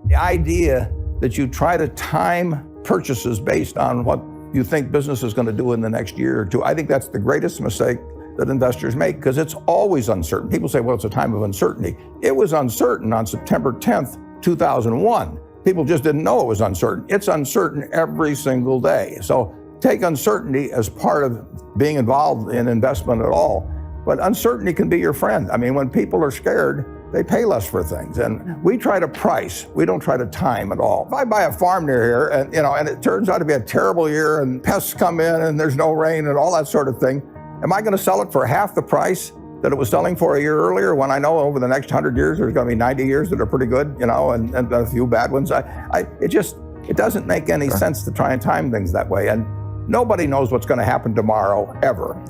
The idea that you try to time purchases based on what you think business is going to do in the next year or two, I think that's the greatest mistake that investors make, because it's always uncertain. People say, well, it's a time of uncertainty. It was uncertain on September 10th, 2001. People just didn't know it was uncertain. It's uncertain every single day. So take uncertainty as part of being involved in investment at all. But uncertainty can be your friend. I mean, when people are scared, they pay less for things. And we try to price. We don't try to time at all. If I buy a farm near here and it turns out to be a terrible year and pests come in and there's no rain and all that sort of thing, am I going to sell it for half the price that it was selling for a year earlier, when I know over the next 100 years there's going to be 90 years that are pretty good, and a few bad ones? It doesn't make any sense to try and time things that way. And nobody knows what's going to happen tomorrow, ever.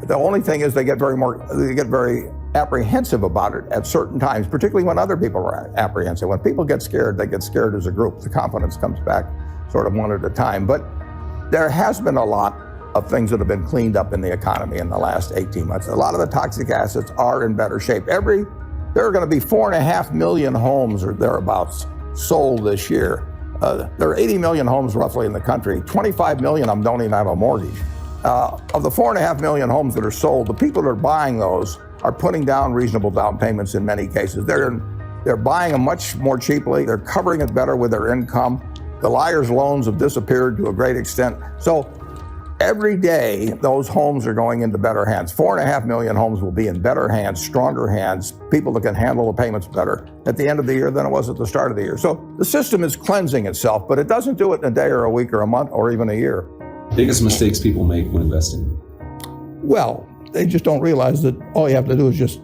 The only thing is they get very apprehensive about it at certain times, particularly when other people are apprehensive. When people get scared, they get scared as a group. The confidence comes back sort of one at a time. But there has been a lot of things that have been cleaned up in the economy in the last 18 months. A lot of the toxic assets are in better shape. There are going to be 4.5 million homes or thereabouts sold this year. There are 80 million homes roughly in the country. 25 million of them don't even have a mortgage. Of the 4.5 million homes that are sold, the people that are buying those are putting down reasonable down payments in many cases. They're buying them much more cheaply. They're covering it better with their income. The liar's loans have disappeared to a great extent. So every day, those homes are going into better hands. 4.5 million homes will be in better hands, stronger hands, people that can handle the payments better at the end of the year than it was at the start of the year. So the system is cleansing itself, but it doesn't do it in a day or a week or a month or even a year. Biggest mistakes people make when investing? Well, they just don't realize that all you have to do is just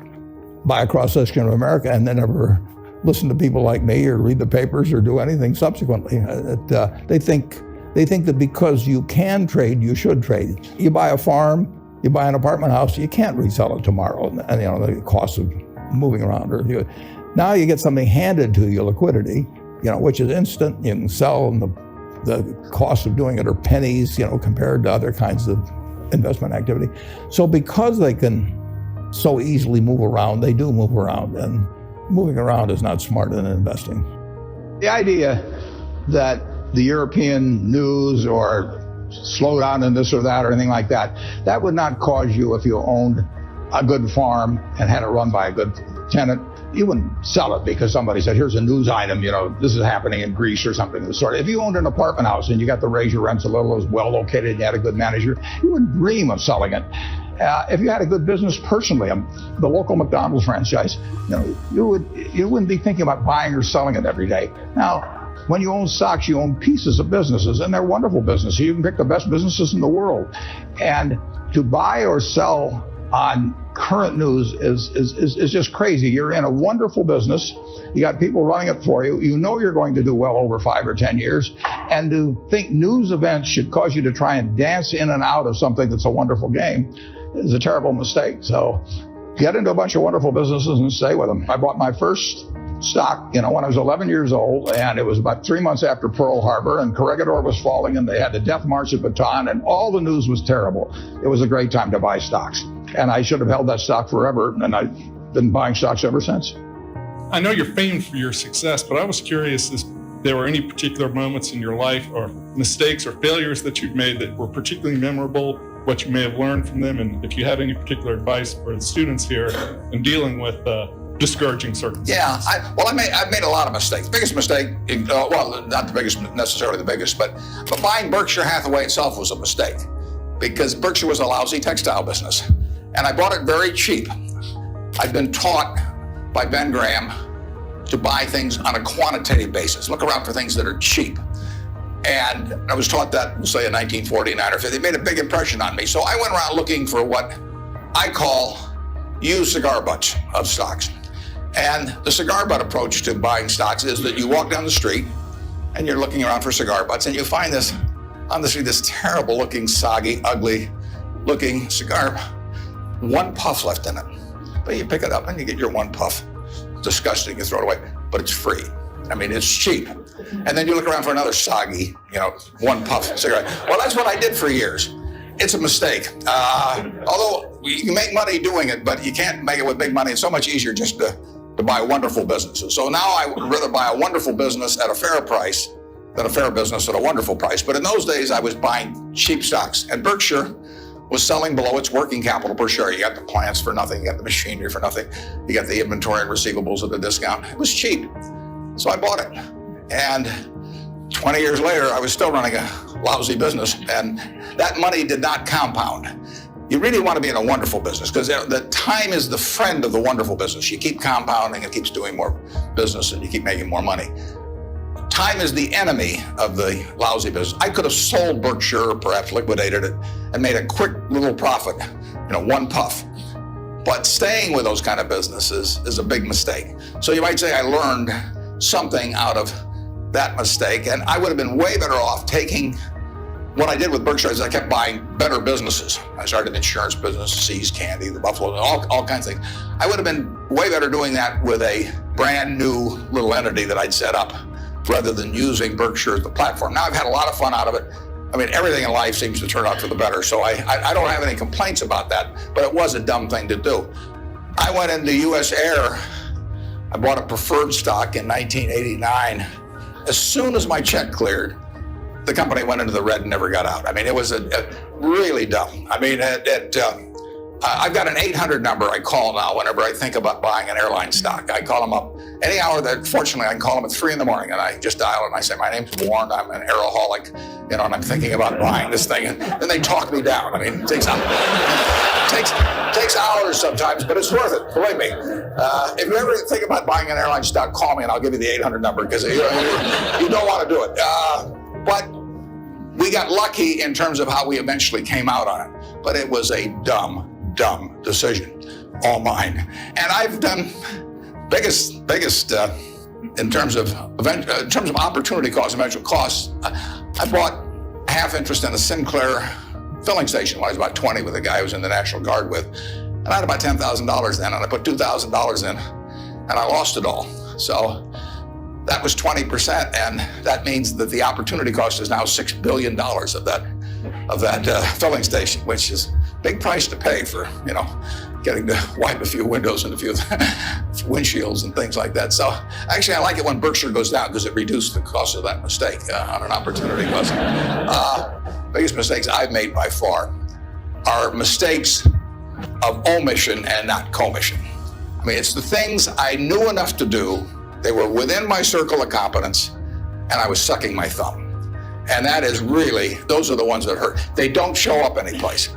buy a cross-section of America and then never listen to people like me or read the papers or do anything subsequently. They think that because you can trade, you should trade. You buy a farm, you buy an apartment house, you can't resell it tomorrow, and the cost of moving around. Now you get something handed to you, liquidity, which is instant. You can sell, and the cost of doing it are pennies, compared to other kinds of investment activity. So because they can so easily move around, they do move around, and moving around is not smart in investing. The idea that the European news or slowdown in this or that or anything like that, that would not cause you, if you owned a good farm and had it run by a good tenant, you wouldn't sell it because somebody said, here's a news item, this is happening in Greece or something of the sort. If you owned an apartment house and you got to raise your rents a little, it was well located, and you had a good manager, you wouldn't dream of selling it. If you had a good business personally, the local McDonald's franchise, you wouldn't be thinking about buying or selling it every day. Now, when you own stocks, you own pieces of businesses, and they're wonderful businesses. You can pick the best businesses in the world. And to buy or sell on current news is just crazy. You're in a wonderful business. You got people running it for you. You know you're going to do well over 5 or 10 years. And to think news events should cause you to try and dance in and out of something that's a wonderful game is a terrible mistake. So get into a bunch of wonderful businesses and stay with them. I bought my first stock, when I was 11 years old, and it was about 3 months after Pearl Harbor, and Corregidor was falling, and they had the death march at Bataan, and all the news was terrible. It was a great time to buy stocks, and I should have held that stock forever, and I've been buying stocks ever since. I know you're famed for your success, but I was curious if there were any particular moments in your life or mistakes or failures that you've made that were particularly memorable, what you may have learned from them, and if you had any particular advice for the students here in dealing with discouraging circumstances. Yeah, I've made a lot of mistakes. Biggest mistake, not the biggest, necessarily the biggest, but buying Berkshire Hathaway itself was a mistake, because Berkshire was a lousy textile business, and I bought it very cheap. I've been taught by Ben Graham to buy things on a quantitative basis. Look around for things that are cheap. And I was taught that, say, in 1949 or 50. It made a big impression on me. So I went around looking for what I call used cigar butts of stocks. And the cigar butt approach to buying stocks is that you walk down the street and you're looking around for cigar butts, and you find this on the street, this terrible looking, soggy, ugly looking cigar, one puff left in it. But you pick it up and you get your one puff. It's disgusting, you throw it away, but it's free. I mean, it's cheap. And then you look around for another soggy, one puff cigarette. Well, that's what I did for years. It's a mistake. Although you can make money doing it, but you can't make it with big money. It's so much easier just to to buy wonderful businesses. So now I would rather buy a wonderful business at a fair price than a fair business at a wonderful price. But in those days, I was buying cheap stocks, and Berkshire was selling below its working capital per share. You got the plants for nothing, you got the machinery for nothing, you got the inventory and receivables at a discount. It was cheap, so I bought it. And 20 years later, I was still running a lousy business, and that money did not compound. You really want to be in a wonderful business, because the time is the friend of the wonderful business. You keep compounding, it keeps doing more business, and you keep making more money. Time is the enemy of the lousy business. I could have sold Berkshire, perhaps liquidated it, and made a quick little profit, one puff. But staying with those kind of businesses is a big mistake. So you might say I learned something out of that mistake, and I would have been way better off taking what I did with Berkshire is I kept buying better businesses. I started an insurance business, See's Candy, the Buffalo, all kinds of things. I would have been way better doing that with a brand new little entity that I'd set up, rather than using Berkshire as the platform. Now I've had a lot of fun out of it. I mean, everything in life seems to turn out for the better, so I don't have any complaints about that, but it was a dumb thing to do. I went into US Air. I bought a preferred stock in 1989. As soon as my check cleared, the company went into the red and never got out. I mean, it was really dumb. I mean, I've got an 800 number I call now whenever I think about buying an airline stock. I call them up any hour that, fortunately, I can call them at 3 in the morning, and I just dial and I say, my name's Warren, I'm an aeroholic, and I'm thinking about buying this thing. And then they talk me down. I mean, it takes hours sometimes, but it's worth it, believe me. If you ever think about buying an airline stock, call me and I'll give you the 800 number, because you don't want to do it. But we got lucky in terms of how we eventually came out on it. But it was a dumb decision, all mine. And I've done biggest in terms of opportunity costs, eventual costs. I bought half interest in a Sinclair filling station when I was about 20 with a guy I was in the National Guard with. And I had about $10,000 then, and I put $2,000 in, and I lost it all. So that was 20%, and that means that the opportunity cost is now $6 billion of that filling station, which is a big price to pay for, getting to wipe a few windows and a few windshields and things like that. So actually, I like it when Berkshire goes down, because it reduced the cost of that mistake on an opportunity cost. Biggest mistakes I've made by far are mistakes of omission and not commission. I mean, it's the things I knew enough to do. They were within my circle of competence, and I was sucking my thumb. And that is really, those are the ones that hurt. They don't show up anyplace.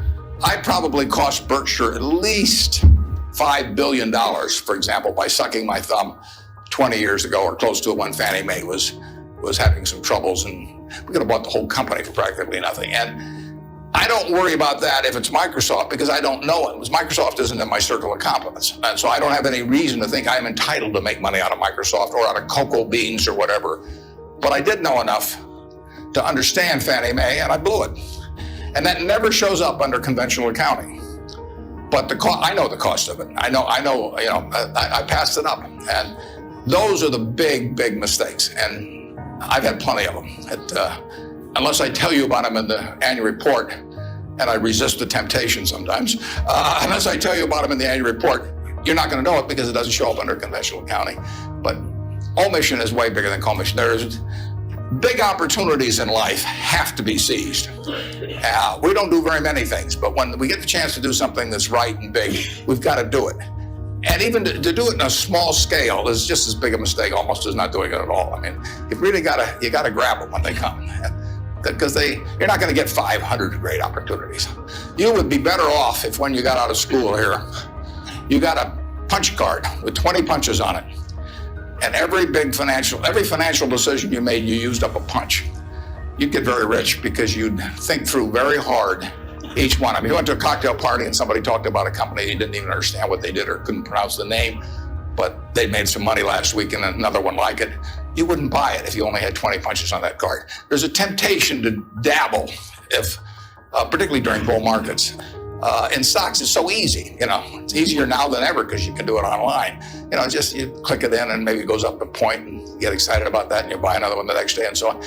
I probably cost Berkshire at least $5 billion, for example, by sucking my thumb 20 years ago or close to it, when Fannie Mae was having some troubles, and we could have bought the whole company for practically nothing. And I don't worry about that if it's Microsoft, because I don't know it. Because Microsoft isn't in my circle of competence. And so I don't have any reason to think I'm entitled to make money out of Microsoft or out of cocoa beans or whatever. But I did know enough to understand Fannie Mae, and I blew it. And that never shows up under conventional accounting. But I know the cost of it. I know. I passed it up. And those are the big mistakes. And I've had plenty of them. Unless I tell you about them in the annual report, and I resist the temptation sometimes, unless I tell you about them in the annual report, you're not going to know it, because it doesn't show up under conventional accounting. But omission is way bigger than commission. There's big opportunities in life have to be seized. We don't do very many things, but when we get the chance to do something that's right and big, we've got to do it. And even to do it in a small scale is just as big a mistake almost as not doing it at all. I mean, you really got to grab them when they come, because you're not going to get 500 great opportunities. You would be better off if, when you got out of school here, you got a punch card with 20 punches on it. And every financial decision you made, you used up a punch. You'd get very rich, because you'd think through very hard each one. I mean, you went to a cocktail party and somebody talked about a company, you didn't even understand what they did or couldn't pronounce the name, but they made some money last week and another one like it. You wouldn't buy it if you only had 20 punches on that card. There's a temptation to dabble, particularly during bull markets. In stocks, it's so easy. It's easier now than ever, because you can do it online. Just you click it in and maybe it goes up a point, and you get excited about that, and you buy another one the next day, and so on.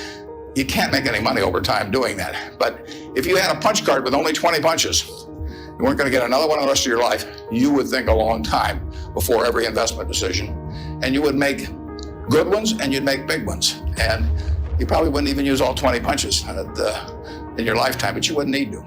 You can't make any money over time doing that. But if you had a punch card with only 20 punches, you weren't going to get another one the rest of your life. You would think a long time before every investment decision. and you would make good ones and you'd make big ones. And you probably wouldn't even use all 20 punches in your lifetime, but you wouldn't need to.